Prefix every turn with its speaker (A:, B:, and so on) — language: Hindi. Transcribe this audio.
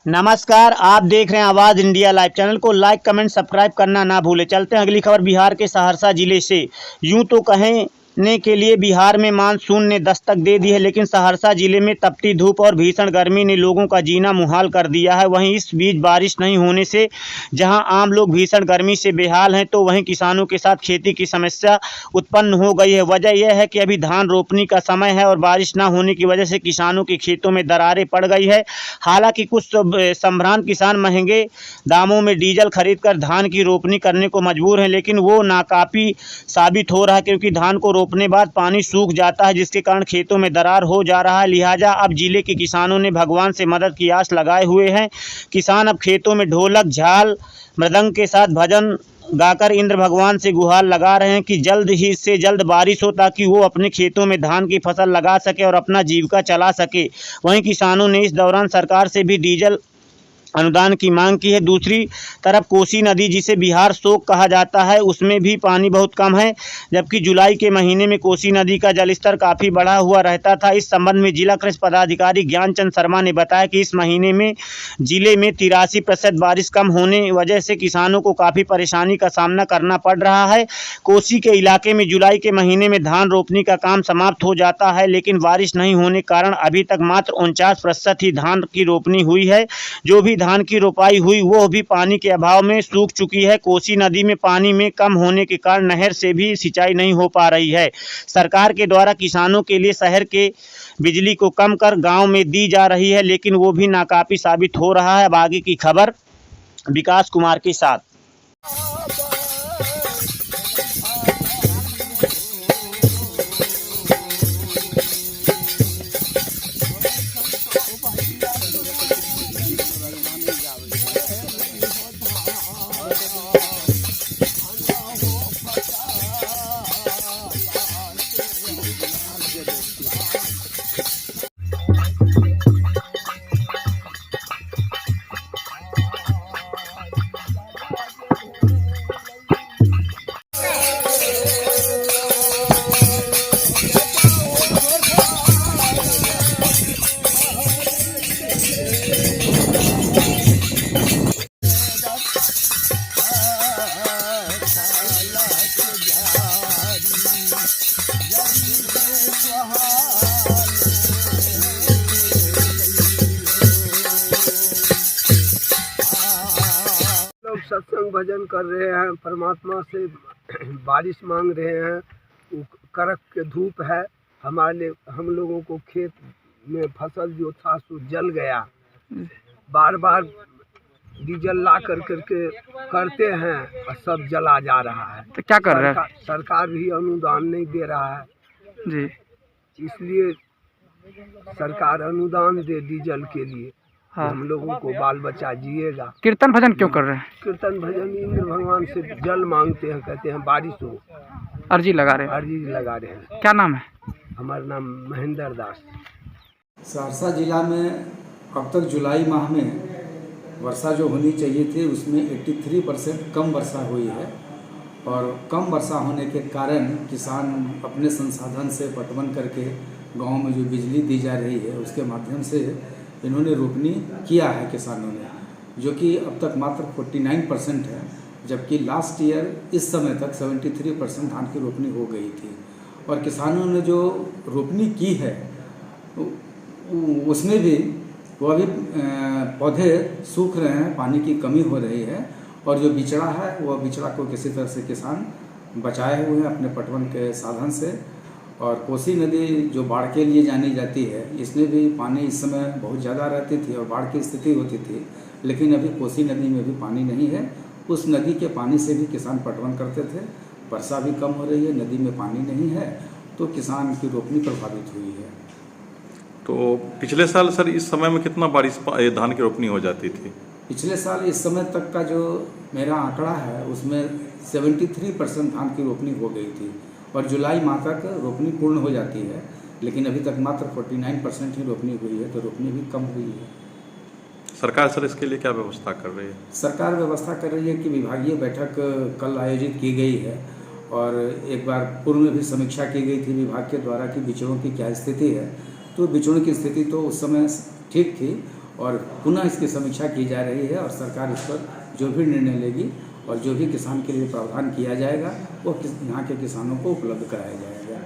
A: नमस्कार, आप देख रहे हैं आवाज़ इंडिया लाइव। चैनल को लाइक कमेंट सब्सक्राइब करना ना भूलें। चलते हैं अगली खबर बिहार के सहरसा जिले से। यूं तो कहने के लिए बिहार में मानसून ने दस्तक दे दी है, लेकिन सहरसा जिले में तपती धूप और भीषण गर्मी ने लोगों का जीना मुहाल कर दिया है। वहीं इस बीच बारिश नहीं होने से जहां आम लोग भीषण गर्मी से बेहाल हैं, तो वहीं किसानों के साथ खेती की समस्या उत्पन्न हो गई है। वजह यह है कि अभी धान रोपनी का समय है और बारिश न होने की वजह से किसानों के खेतों में दरारें पड़ गई है। हालांकि कुछ संभ्रांत किसान महंगे दामों में डीजल खरीदकर धान की रोपनी करने को मजबूर हैं, लेकिन वो नाकाफी साबित हो रहा है, क्योंकि धान को रोपने बाद पानी सूख जाता है, जिसके कारण खेतों में दरार हो जा रहा है। लिहाजा अब जिले के किसानों ने भगवान से मदद की आस लगाए हुए हैं। किसान अब खेतों में ढोलक, झाल, मृदंग के साथ भजन गाकर इंद्र भगवान से गुहार लगा रहे हैं कि जल्द ही से जल्द बारिश हो, ताकि वो अपने खेतों में धान की फसल लगा सके और अपना जीविका चला सके। वहीं किसानों ने इस दौरान सरकार से भी डीजल अनुदान की मांग की है। दूसरी तरफ कोसी नदी, जिसे बिहार शोक कहा जाता है, उसमें भी पानी बहुत कम है, जबकि जुलाई के महीने में कोसी नदी का जलस्तर काफ़ी बढ़ा हुआ रहता था। इस संबंध में जिला कृषि पदाधिकारी ज्ञानचंद शर्मा ने बताया कि इस महीने में जिले में 83% बारिश कम होने की वजह से किसानों को काफ़ी परेशानी का सामना करना पड़ रहा है। कोसी के इलाके में जुलाई के महीने में धान रोपनी का काम समाप्त हो जाता है, लेकिन बारिश नहीं होने के कारण अभी तक मात्र 49% ही धान की रोपनी हुई है। जो भी धान की रोपाई हुई वो भी पानी के अभाव में सूख चुकी है। कोसी नदी में पानी में कम होने के कारण नहर से भी सिंचाई नहीं हो पा रही है। सरकार के द्वारा किसानों के लिए शहर के बिजली को कम कर गांव में दी जा रही है, लेकिन वो भी नाकाफी साबित हो रहा है। अब आगे की खबर विकास कुमार के साथ।
B: लोग सत्संग भजन कर रहे हैं, परमात्मा से बारिश मांग रहे हैं। कड़क के धूप है, हम लोगों को खेत में फसल जो था सो जल गया। बार बार डीजल ला करके करते हैं और सब जला जा रहा है।
C: तो क्या कर रहे हैं?
B: सरकार भी अनुदान नहीं दे रहा है
C: जी,
B: इसलिए सरकार अनुदान दे डीजल के लिए।
C: हाँ।
B: हम लोगों को बाल बच्चा जिएगा।
C: कीर्तन भजन क्यों कर रहे हैं?
B: कीर्तन भजन इंद्र भगवान से जल मांगते हैं, कहते हैं बारिश हो,
C: अर्जी लगा रहे हैं।
B: अर्जी लगा रहे हैं।
C: क्या नाम है?
B: हमारा नाम महेंद्र दास।
D: सहरसा जिला में अब तक जुलाई माह में वर्षा जो होनी चाहिए थी उसमें 83% कम वर्षा हुई है, और कम वर्षा होने के कारण किसान अपने संसाधन से पटवन करके गांव में जो बिजली दी जा रही है उसके माध्यम से इन्होंने रोपनी किया है किसानों ने, जो कि अब तक मात्र 49% है, जबकि लास्ट ईयर इस समय तक 73% धान की रोपनी हो गई थी। और किसानों ने जो रोपनी की है उसमें भी वो अभी पौधे सूख रहे हैं, पानी की कमी हो रही है, और जो बिचड़ा है वह बिचड़ा को किसी तरह से किसान बचाए हुए हैं अपने पटवन के साधन से। और कोसी नदी जो बाढ़ के लिए जानी जाती है, इसमें भी पानी इस समय बहुत ज़्यादा रहती थी और बाढ़ की स्थिति होती थी, लेकिन अभी कोसी नदी में भी पानी नहीं है। उस नदी के पानी से भी किसान पटवन करते थे। वर्षा भी कम हो रही है, नदी में पानी नहीं है, तो किसान की रोपनी प्रभावित हुई है।
E: तो पिछले साल सर इस समय में कितना बारिश धान की रोपनी हो जाती थी?
D: पिछले साल इस समय तक का जो मेरा आंकड़ा है उसमें 73% धान की रोपनी हो गई थी, और जुलाई माह तक रोपनी पूर्ण हो जाती है, लेकिन अभी तक मात्र 49% ही रोपनी हुई है, तो रोपनी भी कम हुई है।
E: सरकार सर इसके लिए क्या व्यवस्था कर रही है?
D: सरकार व्यवस्था कर रही है कि विभागीय बैठक कल आयोजित की गई है, और एक बार पूर्व में भी समीक्षा की गई थी विभाग के द्वारा कि बिचड़ों की क्या स्थिति है। तो बिचड़ों की स्थिति तो उस समय ठीक थी, और पुनः इसकी समीक्षा की जा रही है और सरकार इस पर जो भी निर्णय लेगी और जो भी किसान के लिए प्रावधान किया जाएगा वो यहाँ के किसानों को उपलब्ध कराया जाएगा।